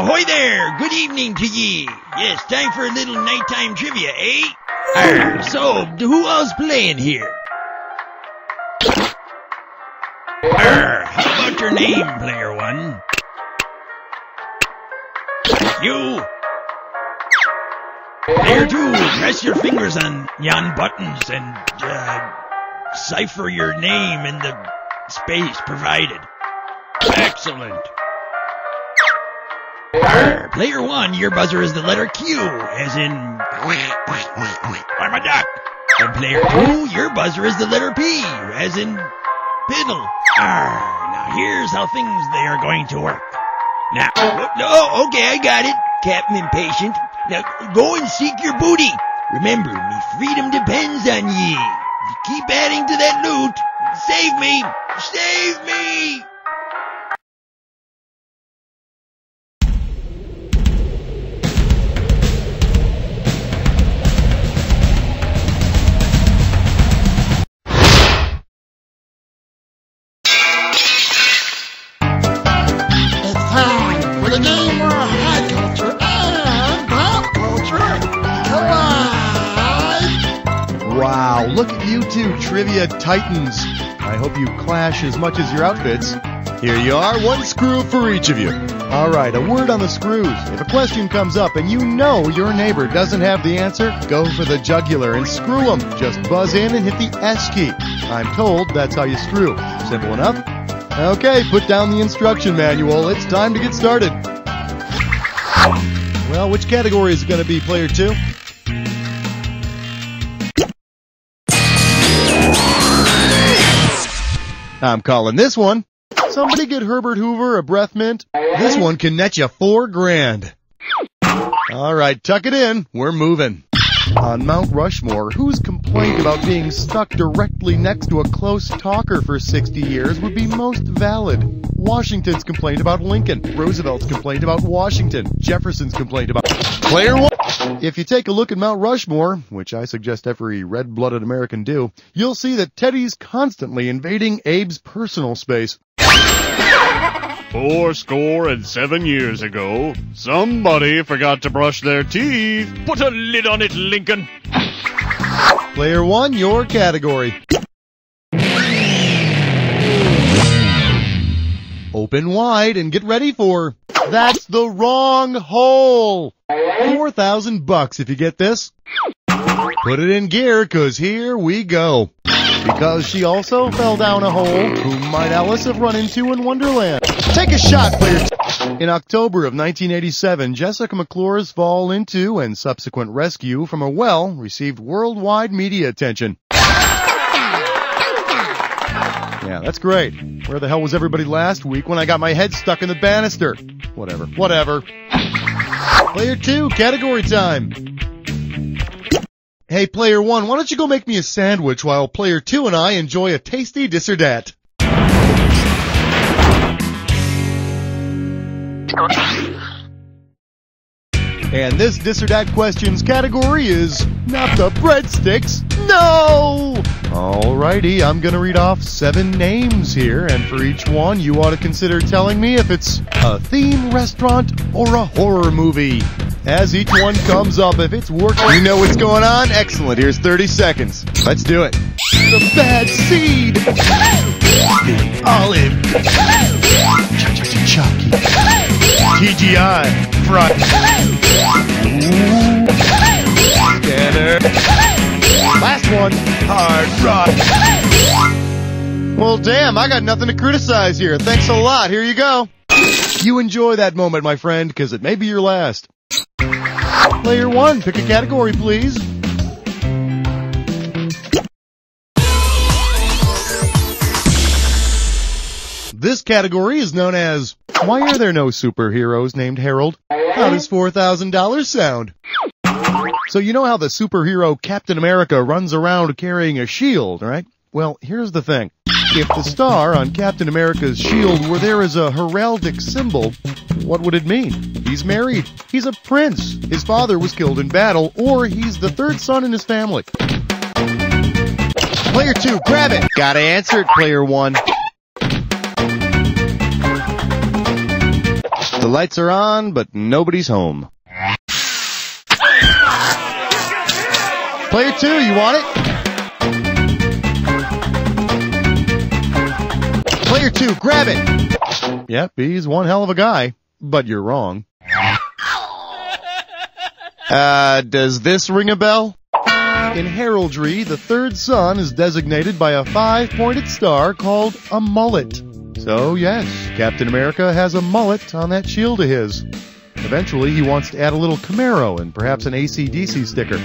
Ahoy there! Good evening to ye. Yes, time for a little nighttime trivia, eh? So, who all's playing here? How about your name, player one? You. Player two, press your fingers on yon buttons and, cipher your name in the space provided. Excellent. Player one, your buzzer is the letter Q, as in, I'm a duck. And player two, your buzzer is the letter P, as in, piddle. Now here's how things they are going to work. Now, okay, I got it, Captain Impatient. Now, go and seek your booty. Remember, me freedom depends on ye. Keep adding to that loot. Save me! Save me! The game where high culture and pop culture collide! Wow, look at you two trivia titans. I hope you clash as much as your outfits. Here you are, one screw for each of you. Alright, a word on the screws. If a question comes up and you know your neighbor doesn't have the answer, go for the jugular and screw them. Just buzz in and hit the S key. I'm told that's how you screw. Simple enough? Okay, put down the instruction manual. It's time to get started. Well, which category is it going to be, player two? I'm calling this one. Somebody get Herbert Hoover a breath mint. This one can net you $4,000. All right, tuck it in. We're moving. On Mount Rushmore, whose complaint about being stuck directly next to a close talker for 60 years would be most valid? Washington's complaint about Lincoln, Roosevelt's complaint about Washington, Jefferson's complaint about player one. If you take a look at Mount Rushmore, which I suggest every red-blooded American do, you'll see that Teddy's constantly invading Abe's personal space. 87 years ago, somebody forgot to brush their teeth. Put a lid on it, Lincoln. Player one, your category. Open wide and get ready for... That's the wrong hole! $4,000 if you get this. Put it in gear, 'cause here we go. Because she also fell down a hole, who might Alice have run into in Wonderland? Take a shot, player. In October of 1987, Jessica McClure's fall into and subsequent rescue from a well received worldwide media attention. Yeah, that's great. Where the hell was everybody last week when I got my head stuck in the banister? Whatever. Player two, category time. Hey, player one, why don't you go make me a sandwich while player two and I enjoy a tasty this or that? And this this or that questions category is not the breadsticks. No! Alrighty, I'm gonna read off 7 names here, and for each one, you ought to consider telling me if it's a theme restaurant or a horror movie. As each one comes up, if it's working, you know what's going on? Excellent, here's 30 seconds. Let's do it. The bad seed. The olive. Chucky. TGI. Front. Scanner. Last one. Hard rock. Well, damn, I got nothing to criticize here. Thanks a lot. Here you go. You enjoy that moment, my friend, because it may be your last. Player one, pick a category, please. This category is known as, why are there no superheroes named Harold? How does $4,000 sound? So you know how the superhero Captain America runs around carrying a shield, right? Well, here's the thing. If the star on Captain America's shield were there as a heraldic symbol, what would it mean? He's married. He's a prince. His father was killed in battle, or he's the third son in his family. Player two, grab it. Gotta answer it, player one. The lights are on, but nobody's home. Player 2, you want it? Player 2, grab it! Yep, he's one hell of a guy, but you're wrong. Does this ring a bell? In heraldry, the third son is designated by a 5-pointed star called a mullet. So yes, Captain America has a mullet on that shield of his. Eventually, he wants to add a little Camaro and perhaps an AC/DC sticker.